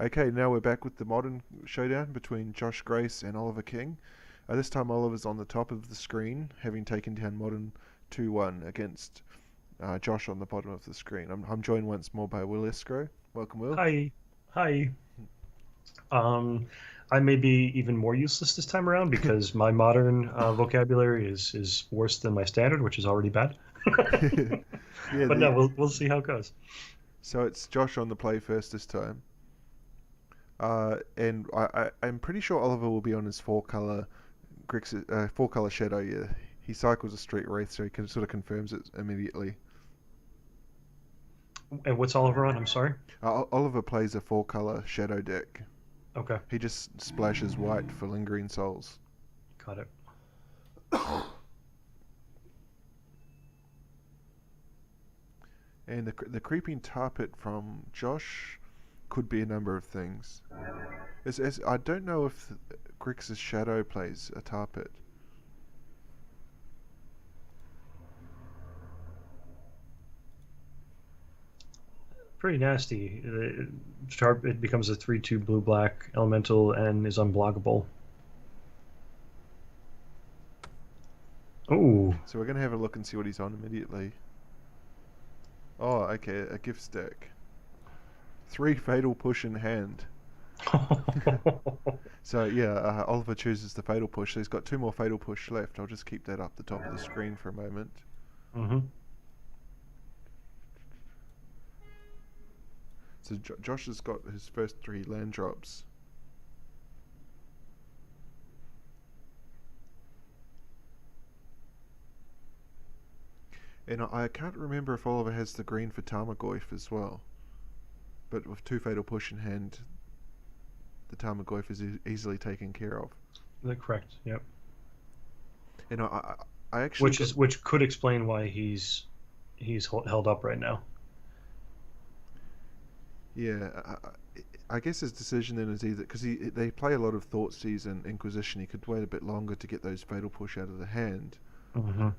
Okay, now we're back with the modern showdown between Josh Grace and Oliver King. This time Oliver's on the top of the screen, having taken down Modern 2-1 against Josh on the bottom of the screen. I'm joined once more by Will Escrow. Welcome, Will. Hi. Hi. Um, I may be even more useless this time around because my modern vocabulary is worse than my standard, which is already bad. Yeah, But no, we'll see how it goes. so it's Josh on the play first this time. And I'm pretty sure Oliver will be on his four color shadow. Yeah, he cycles a street wraith, so he can sort of confirms it immediately. And what's Oliver on? I'm sorry. Oliver plays a four color shadow deck. Okay, He just splashes white for lingering souls. got it. And the creeping tar pit from Josh could be a number of things. I don't know if Grix's shadow plays a tar pit. Pretty nasty. It becomes a 3/2 blue-black elemental and is unblockable. Oh. So we're gonna have a look and see what he's on immediately. Oh, okay, a gift stack. 3 fatal push in hand. So yeah, Oliver chooses the fatal push. So he's got 2 more fatal push left. I'll just keep that up the top of the screen for a moment. Mm-hmm. So Josh has got his first 3 land drops. And I can't remember if Oliver has the green for Tarmogoyf as well. But with 2 fatal push in hand, the Tarmogoyf is easily taken care of. Correct. Yep. And I actually Which could explain why he's held up right now. yeah. I guess his decision then is either because they play a lot of Thoughtseize and Inquisition. He could wait a bit longer to get those fatal push out of the hand. Mm-hmm.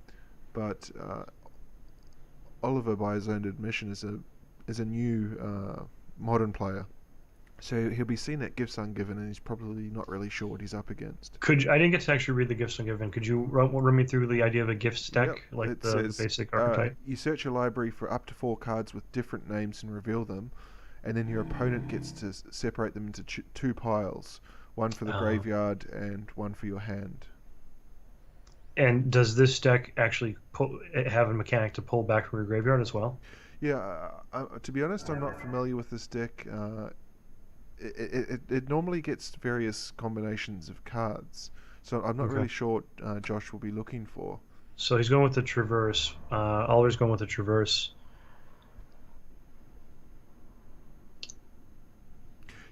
But Oliver, by his own admission, is a new modern player. So he'll be seeing that Gifts Ungiven, and he's probably not really sure what he's up against. I didn't get to actually read the Gifts Ungiven. Could you run me through the idea of a gift stack, Yep, like it the says basic archetype? you search your library for up to 4 cards with different names and reveal them, and then your opponent gets to separate them into 2 piles, one for the Uh, graveyard and one for your hand. and does this deck actually have a mechanic to pull back from your graveyard as well? Yeah, to be honest, I'm not familiar with this deck. It normally gets various combinations of cards, so I'm not Okay. really sure what Josh will be looking for. So he's going with the Traverse. Oliver's going with the Traverse.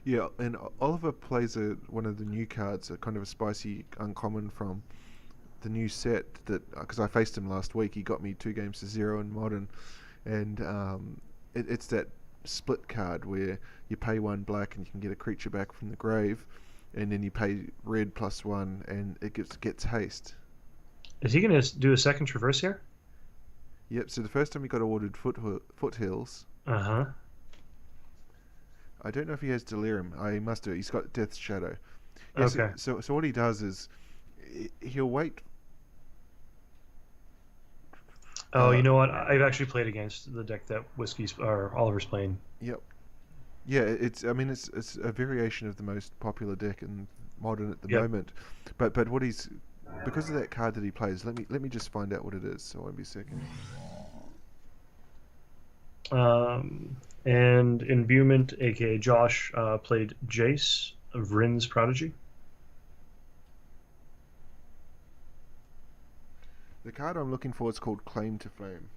Yeah, and Oliver plays one of the new cards, a kind of a spicy uncommon from the new set that because I faced him last week. He got me 2 games to 0 in modern, and it's that split card where you pay 1 black and you can get a creature back from the grave, and then you pay red +1 and it gets haste. Is he going to do a second Traverse here? Yep. So the first time he got awarded foothills. Uh-huh. I don't know if he has delirium. He must do. He's got Death's Shadow. Yes. Okay. So what he does is he'll wait. Oh, you know what? I've actually played against the deck that Oliver's playing. Yep. Yeah, I mean it's a variation of the most popular deck in modern at the Yep. moment, but what he's because of that card that he plays. Let me just find out what it is. So I won't be a second. And Imbuement, aka Josh, played Jace of Vryn's Prodigy. The card I'm looking for is called Claim to Fame.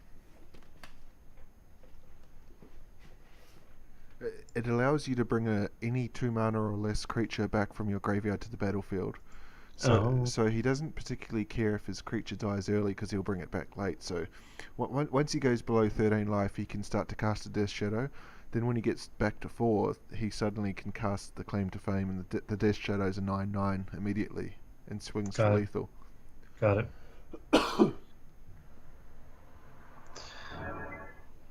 It allows you to bring any 2 mana or less creature back from your graveyard to the battlefield. Oh, So he doesn't particularly care if his creature dies early because he'll bring it back late. So once he goes below 13 life, he can start to cast a Death Shadow. Then when he gets back to 4, he suddenly can cast the Claim to Fame, and the Death Shadow's a 9/9 immediately and swings for got it. lethal. Got it.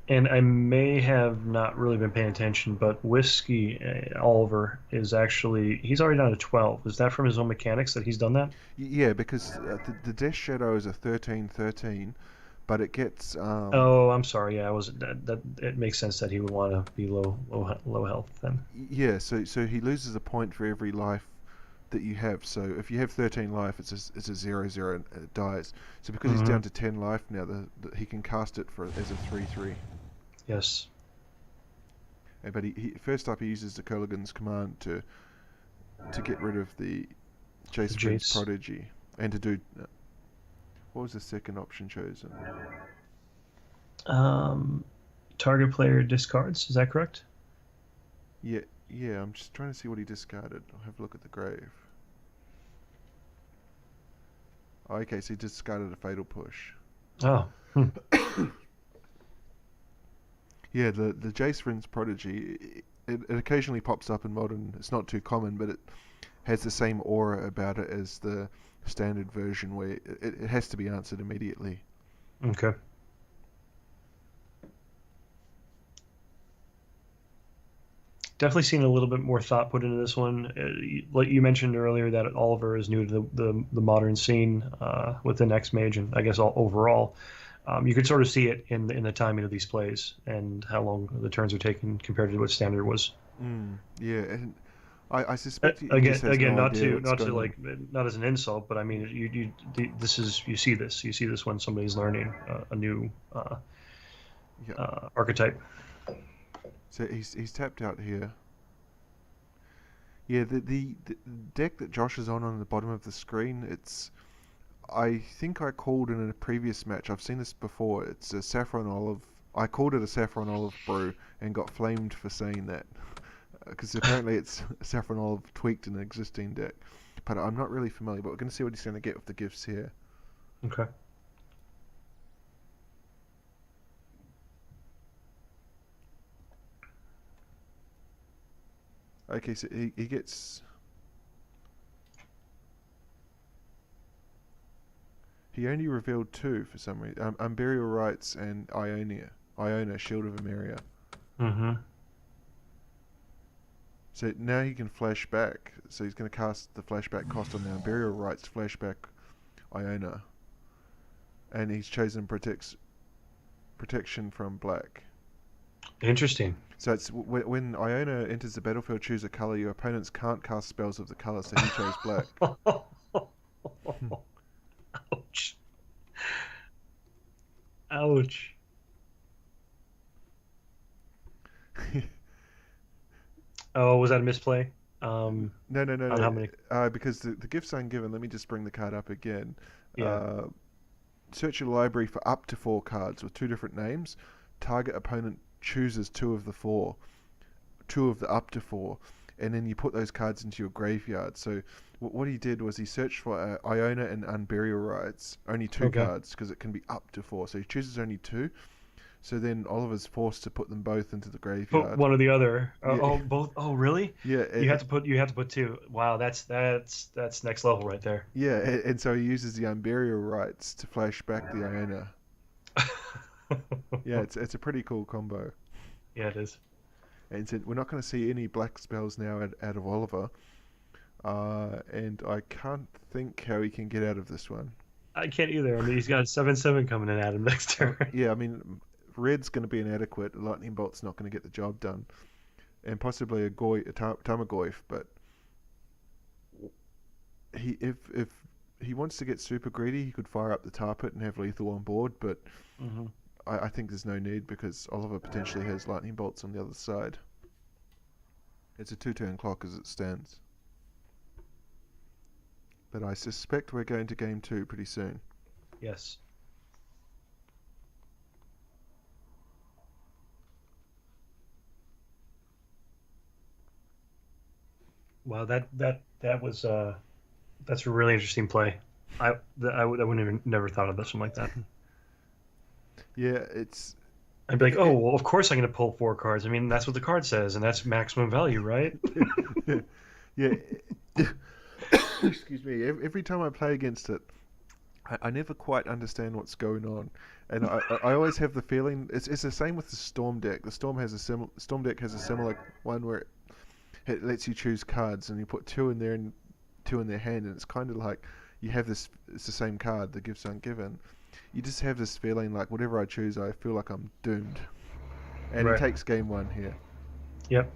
And I may have not really been paying attention, but Whiskey Oliver is actually he's already down to 12. Is that from his own mechanics that he's done that? Yeah, because the Death Shadow is a 13-13, but it gets Oh, I'm sorry. Yeah, I was that it makes sense that he would want to be low health then. yeah, so he loses a point for every life that you have. So if you have 13 life, it's a 0-0 and it dies. So because he's down Hmm. to 10 life now, he can cast it for as a 3-3. Yes. But first up he uses the Kurgan's command to get rid of the The Jace Vryn's Jace. prodigy and to do what was the second option chosen? Um, Target player discards. Is that correct? Yeah, yeah. I'm just trying to see what he discarded. I'll have a look at the grave. Oh, okay, so he discarded a fatal push. Oh. Hmm. Yeah, the Jace Vryn's prodigy. It occasionally pops up in modern. It's not too common, but it has the same aura about it as the standard version, where it has to be answered immediately. Okay. Definitely seen a little bit more thought put into this one. Like you mentioned earlier, that Oliver is new to the modern scene within X Mage, and I guess all overall. You could sort of see it in the timing of these plays and how long the turns are taken compared to what standard was. Yeah, and I suspect he just has Again, no idea what's not to going on. like not as an insult, but I mean, this is you see this when somebody's learning a new Yeah, archetype. so he's tapped out here. Yeah, the deck that Josh is on the bottom of the screen, it's I think I called in a previous match. I've seen this before. It's a saffron olive. I called it a saffron olive brew and got flamed for saying that because apparently it's saffron olive tweaked in an existing deck. But I'm not really familiar. But we're going to see what he's going to get with the gifts here. Okay. Okay, so he gets he only revealed two for some reason. Burial Rites and Iona, Shield of Emeria. Mm-hmm. So now he can flash back. So he's going to cast the flashback cost on the Burial Rites flashback Iona, and he's chosen protection from black. Interesting. So it's when Iona enters the battlefield, choose a color. Your opponents can't cast spells of the color, so he chose black. Ouch. Ouch. Oh, was that a misplay? Um, No, no, no, on no. how many? Because the gifts ungiven. Let me just bring the card up again. Yeah. Uh, search your library for up to 4 cards with 2 different names. Target opponent chooses 2 of the 4, 2 of the up to 4, and then you put those cards into your graveyard. So what he did was he searched for Iona and Unburial Rites, only two Okay. cards because it can be up to 4. So he chooses only 2. So then Oliver's forced to put them both into the Put graveyard. one or the other. Yeah, Oh, both. Oh, really? yeah, You have to put two. Wow, that's next level right there. yeah, and so he uses the Unburial Rites to flash back the Iona. Yeah, it's a pretty cool combo. Yeah, it is. And so we're not going to see any black spells now out of Oliver. And I can't think how he can get out of this one. I can't either. I mean, he's got 7/7 coming in at him next turn. Yeah, I mean, red's going to be inadequate. Lightning bolt's not going to get the job done, and possibly a Tarmogoyf. But if he wants to get super greedy, he could fire up the tar pit and have lethal on board. But Hmm. I think there's no need because Oliver potentially has lightning bolts on the other side. It's a 2-turn clock as it stands. But I suspect we're going to game 2 pretty soon. Yes. Wow, that was that's a really interesting play. I wouldn't even never thought of this one like that. Yeah, it's I'd be like, oh, it, well, of course I'm going to pull 4 cards. I mean, that's what the card says, and that's maximum value, right? yeah. Excuse me. Every time I play against it, I never quite understand what's going on, and I always have the feeling it's the same with the Storm deck. The Storm deck has a similar one where it lets you choose cards, and you put two in there and two in their hand, and it's kind of like you have this. It's the same card, the gifts ungiven. You just have this feeling like whatever I choose, I feel like I'm doomed, and he Right. takes game one here. Yep.